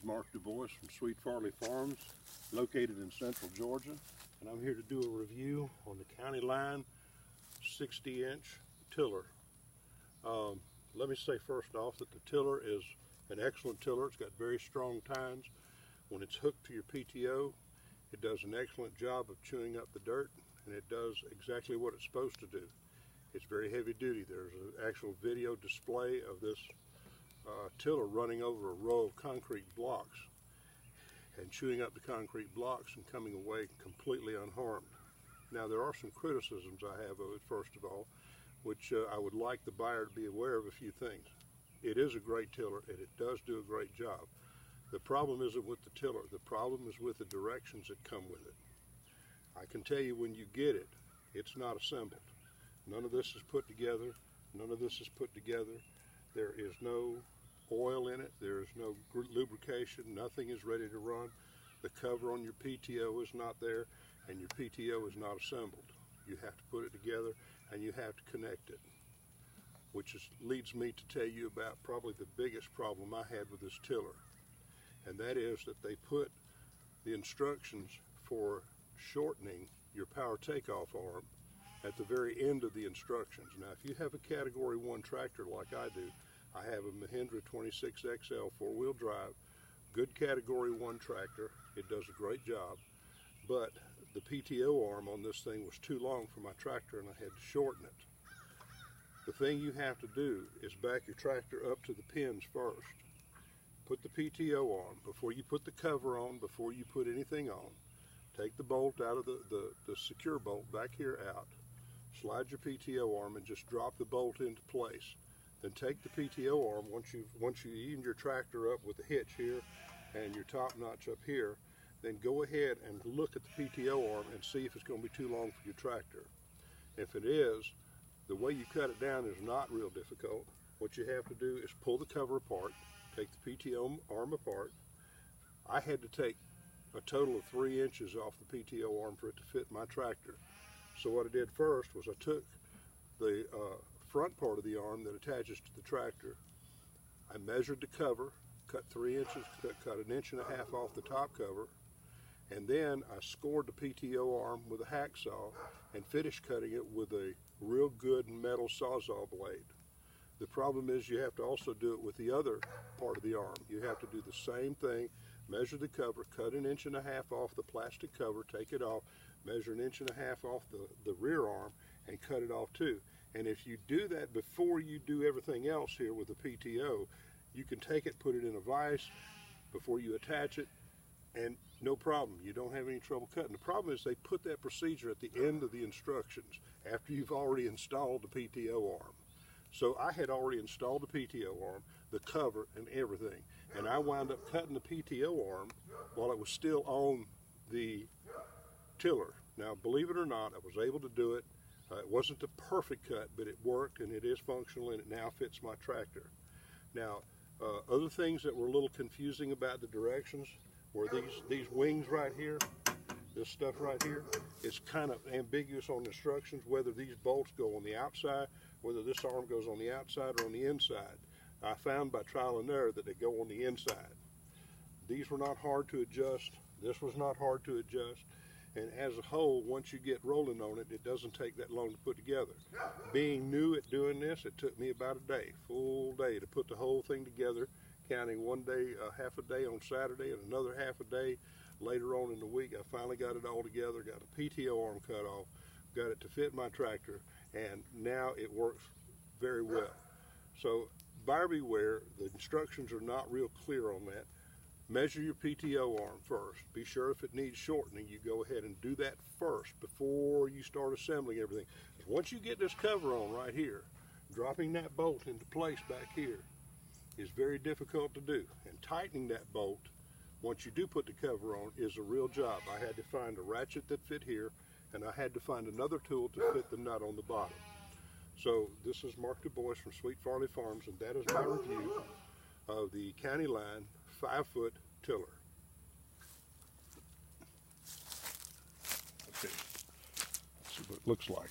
is Mark Du Bois from Sweet Farley Farms, located in central Georgia, and I'm here to do a review on the County Line 60-inch tiller. Let me say first off that the tiller is an excellent tiller. It's got very strong tines. When it's hooked to your PTO, it does an excellent job of chewing up the dirt, and it does exactly what it's supposed to do. It's very heavy duty. There's an actual video display of this tiller running over a row of concrete blocks and chewing up the concrete blocks and coming away completely unharmed. Now, there are some criticisms I have of it, first of all, which I would like the buyer to be aware of a few things. It is a great tiller, and it does do a great job. The problem isn't with the tiller. The problem is with the directions that come with it. I can tell you when you get it, it's not assembled. None of this is put together. None of this is put together. There is no oil in it. There is no lubrication. Nothing is ready to run. The cover on your PTO is not there, and your PTO is not assembled. You have to put it together, and you have to connect it, which leads me to tell you about probably the biggest problem I had with this tiller, and that is that they put the instructions for shortening your power takeoff arm at the very end of the instructions. Now, if you have a Category 1 tractor like I do, I have a Mahindra 26XL four-wheel drive, good Category 1 tractor. It does a great job, but the PTO arm on this thing was too long for my tractor, and I had to shorten it. The thing you have to do is back your tractor up to the pins first. Put the PTO arm, before you put the cover on, before you put anything on, take the bolt out of the secure bolt back here out, slide your PTO arm and just drop the bolt into place. Then take the PTO arm, once you even your tractor up with the hitch here and your top notch up here, then go ahead and look at the PTO arm and see if it's going to be too long for your tractor. If it is, the way you cut it down is not real difficult. What you have to do is pull the cover apart, take the PTO arm apart. I had to take a total of 3 inches off the PTO arm for it to fit my tractor. So what I did first was I took the front part of the arm that attaches to the tractor. I measured the cover, cut 3 inches, cut 1.5 inches off the top cover, and then I scored the PTO arm with a hacksaw and finished cutting it with a real good metal sawzall blade. The problem is you have to also do it with the other part of the arm. You have to do the same thing, measure the cover, cut 1.5 inches off the plastic cover, take it off, measure 1.5 inches off the rear arm, and cut it off too. And if you do that before you do everything else here with the PTO, you can take it, put it in a vise before you attach it, and no problem. You don't have any trouble cutting. The problem is they put that procedure at the end of the instructions after you've already installed the PTO arm. So I had already installed the PTO arm, the cover, and everything, and I wound up cutting the PTO arm while it was still on the tiller. Now, believe it or not, I was able to do it. It wasn't the perfect cut, but it worked, and it is functional, and it now fits my tractor. Now, other things that were a little confusing about the directions were these wings right here. This stuff right here is kind of ambiguous on instructions, whether these bolts go on the outside, whether this arm goes on the outside or on the inside. I found by trial and error that they go on the inside. These were not hard to adjust. This was not hard to adjust. And as a whole, once you get rolling on it, it doesn't take that long to put together. Being new at doing this, it took me about a day, full day, to put the whole thing together, counting one day, half a day on Saturday and another half a day later on in the week. I finally got it all together, got a PTO arm cut off, got it to fit my tractor, and now it works very well. So buyer beware, the instructions are not real clear on that. Measure your PTO arm first. Be sure if it needs shortening, you go ahead and do that first before you start assembling everything. Once you get this cover on right here, dropping that bolt into place back here is very difficult to do. And tightening that bolt, once you do put the cover on, is a real job. I had to find a ratchet that fit here, and I had to find another tool to fit the nut on the bottom. So this is Mark Du Bois from Sweet Farley Farms, and that is my review of the County Line 5-foot tiller. Okay, let's see what it looks like.